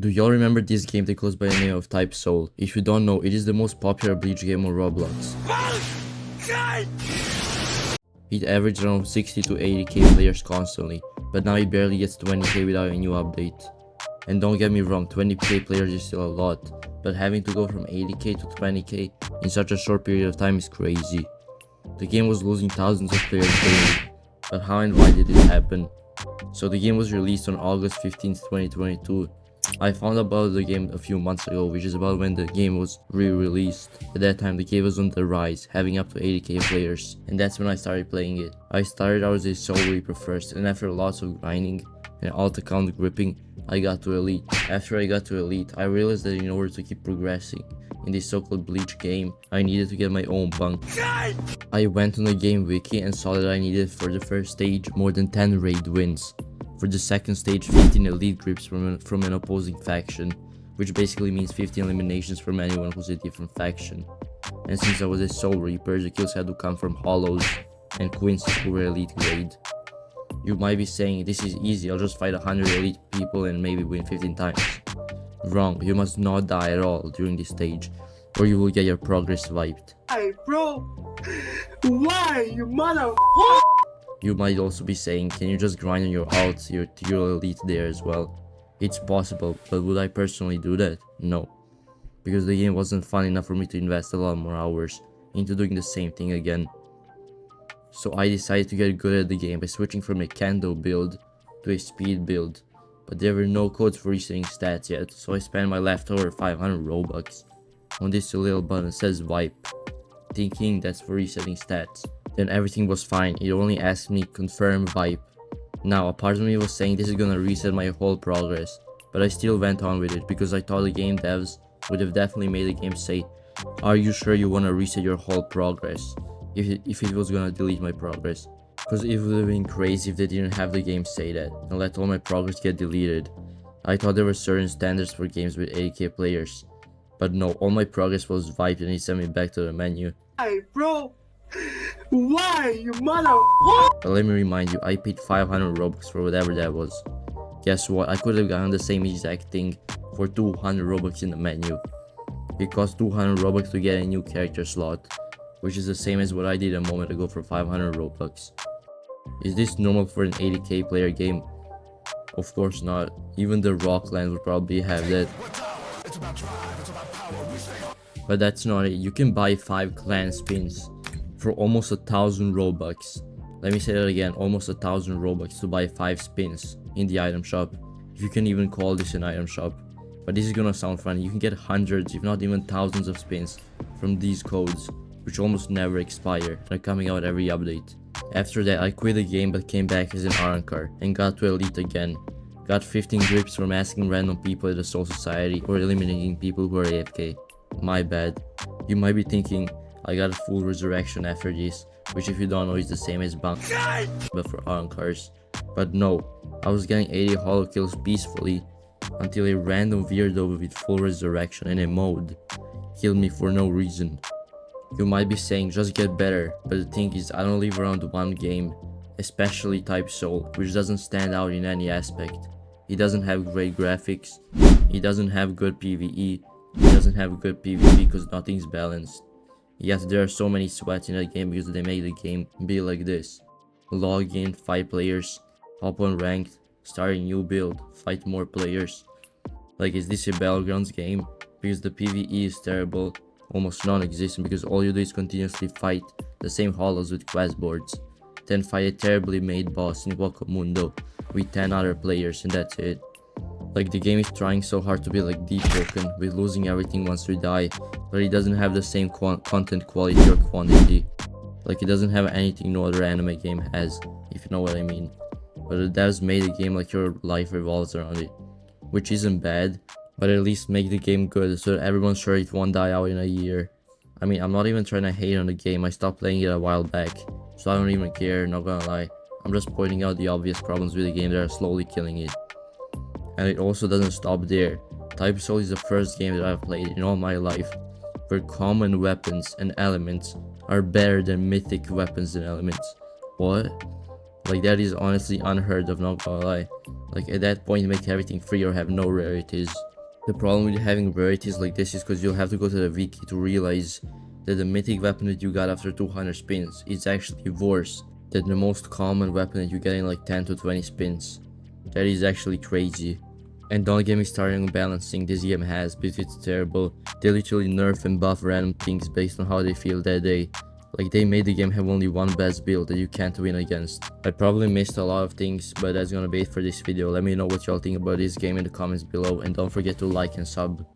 Do y'all remember this game that goes by the name of Type Soul? If you don't know, it is the most popular Bleach game on Roblox. It averaged around 60 to 80k players constantly, but now it barely gets 20k without a new update. And don't get me wrong, 20k players is still a lot, but having to go from 80k to 20k in such a short period of time is crazy. The game was losing thousands of players daily, but how and why did it happen? So the game was released on August 15th, 2022. I found about the game a few months ago, which is about when the game was re-released. At that time the game was on the rise, having up to 80k players, and that's when I started playing it. I started out as a Soul Reaper first, and after lots of grinding and alt account gripping, I got to Elite. After I got to Elite, I realized that in order to keep progressing in this so-called Bleach game, I needed to get my own bunk. I went on the game wiki and saw that I needed for the first stage more than 10 raid wins. For the second stage, 15 elite grips from an opposing faction, which basically means 15 eliminations from anyone who's a different faction. And since I was a Soul Reaper, the kills had to come from Hollows and Quincy who were elite grade. You might be saying, this is easy, I'll just fight 100 elite people and maybe win 15 times. Wrong, you must not die at all during this stage, or you will get your progress wiped. Hey bro, why you mother? You might also be saying, can you just grind on your alts to your elite there as well? It's possible, but would I personally do that? No. Because the game wasn't fun enough for me to invest a lot more hours into doing the same thing again. So I decided to get good at the game by switching from a Kendo build to a speed build. But there were no codes for resetting stats yet, so I spent my leftover 500 Robux on this little button that says wipe, thinking that's for resetting stats. Then everything was fine, it only asked me confirm wipe. Now a part of me was saying this is gonna reset my whole progress, but I still went on with it because I thought the game devs would have definitely made the game say, are you sure you wanna reset your whole progress, if it was gonna delete my progress. Cause it would have been crazy if they didn't have the game say that and let all my progress get deleted. I thought there were certain standards for games with 80k players, but no, all my progress was wiped and it sent me back to the menu. Hey bro, why you mother? But let me remind you, I paid 500 Robux for whatever that was. Guess what, I could have gotten the same exact thing for 200 Robux in the menu. It cost 200 Robux to get a new character slot, which is the same as what I did a moment ago for 500 Robux. Is this normal for an 80k player game? Of course not, even the Rockland would probably have that. But that's not it, you can buy 5 clan spins for almost 1,000 Robux. Let me say that again, almost 1,000 Robux to buy 5 spins in the item shop, if you can even call this an item shop. But this is gonna sound funny, you can get hundreds if not even thousands of spins from these codes, which almost never expire and are coming out every update. After that I quit the game but came back as an Arankar and got to Elite again. Got 15 grips from asking random people at the Soul Society or eliminating people who are AFK. My bad. You might be thinking, I got a full resurrection after this, which if you don't know is the same as Bunk but for Arankars. But no, I was getting 80 hollow kills peacefully until a random weirdo with full resurrection and a mode killed me for no reason. You might be saying just get better, but the thing is I don't live around one game, especially Type Soul, which doesn't stand out in any aspect. It doesn't have great graphics, it doesn't have good PvE, it doesn't have good PvP because nothing's balanced. Yet there are so many sweats in that game because they make the game be like this. Log in, fight players, hop on ranked, start a new build, fight more players. Like, is this a Battlegrounds game? Because the PvE is terrible, almost non-existent, because all you do is continuously fight the same hollows with quest boards. Then fight a terribly made boss in Wakamundo with 10 other players and that's it. Like, the game is trying so hard to be like Deep Token with losing everything once we die, but it doesn't have the same content quality or quantity. Like, it doesn't have anything no other anime game has, if you know what I mean. But the devs made a game like your life revolves around it, which isn't bad, but at least make the game good so that everyone's sure it won't die out in a year. I mean, I'm not even trying to hate on the game, I stopped playing it a while back, so I don't even care, not gonna lie. I'm just pointing out the obvious problems with the game that are slowly killing it. And it also doesn't stop there. Type Soul is the first game that I've played in all my life where common weapons and elements are better than mythic weapons and elements. What? Like, that is honestly unheard of, not gonna lie. Like, at that point make everything free or have no rarities. The problem with having rarities like this is because you'll have to go to the wiki to realize that the mythic weapon that you got after 200 spins is actually worse than the most common weapon that you get in like 10 to 20 spins. That is actually crazy. And don't get me started on balancing this game has, because it's terrible. They literally nerf and buff random things based on how they feel that day. Like, they made the game have only one best build that you can't win against. I probably missed a lot of things, but that's gonna be it for this video. Let me know what y'all think about this game in the comments below, and don't forget to like and sub.